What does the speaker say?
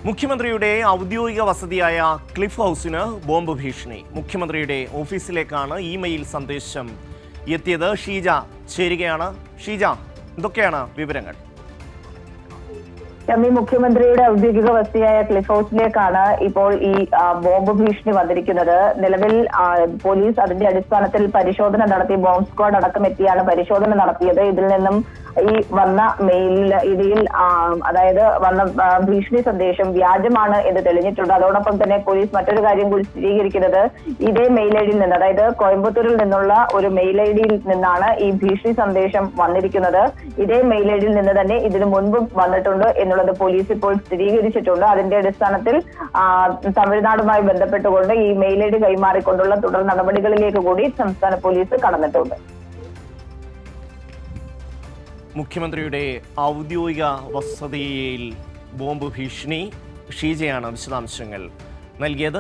മുഖ്യമന്ത്രിയുടെ ഔദ്യോഗിക വസതിയായ ക്ലിഫ് ഹൗസിന് ബോംബ് ഭീഷണി. മുഖ്യമന്ത്രിയുടെ ഓഫീസിലേക്കാണ് ഇമെയിൽ സന്ദേശം എത്തിയത്. ഷീജ ചേരുകയാണ്. ഷീജ, എന്തൊക്കെയാണ് വിവരങ്ങൾ? മുഖ്യമന്ത്രിയുടെ ഔദ്യോഗിക വസതിയായ ക്ലിഫ് ഹൗസിലേക്കാണ് ഇപ്പോൾ ഈ ബോംബ് ഭീഷണി വന്നിരിക്കുന്നത്. നിലവിൽ പോലീസ് അതിന്റെ അടിസ്ഥാനത്തിൽ പരിശോധന നടത്തി. ബോംബ് സ്ക്വാഡ് അടക്കം എത്തിയാണ് പരിശോധന നടത്തിയത്. ഇതിൽ നിന്നും ഈ വന്ന മെയിലിൽ ഇതിൽ അതായത് വന്ന ഭീഷണി സന്ദേശം വ്യാജമാണ് എന്ന് തെളിഞ്ഞിട്ടുണ്ട്. അതോടൊപ്പം തന്നെ പോലീസ് മറ്റൊരു കാര്യം കൂടി സ്ഥിരീകരിക്കുന്നത് ഇതേ മെയിൽ ഐ ഡിയിൽ നിന്ന്, അതായത് കോയമ്പത്തൂരിൽ നിന്നുള്ള ഒരു മെയിൽ ഐ ഡിയിൽ നിന്നാണ് ഈ ഭീഷണി സന്ദേശം വന്നിരിക്കുന്നത്. ഇതേ മെയിൽ ഐ ഡിയിൽ നിന്ന് തന്നെ ഇതിനു മുൻപും വന്നിട്ടുണ്ട് എന്നുള്ളത് പോലീസ് ഇപ്പോൾ സ്ഥിരീകരിച്ചിട്ടുണ്ട്. അതിന്റെ അടിസ്ഥാനത്തിൽ തമിഴ്നാടുമായി ബന്ധപ്പെട്ടുകൊണ്ട് ഈ മെയിൽ ഐ ഡി കൈമാറിക്കൊണ്ടുള്ള തുടർ നടപടികളിലേക്ക് കൂടി സംസ്ഥാന പോലീസ് കടന്നിട്ടുണ്ട്. മുഖ്യമന്ത്രിയുടെ ഔദ്യോഗിക വസതിയിൽ ബോംബ് ഭീഷണി. ഷീജയാണ് വിശദാംശങ്ങൾ നൽകിയത്.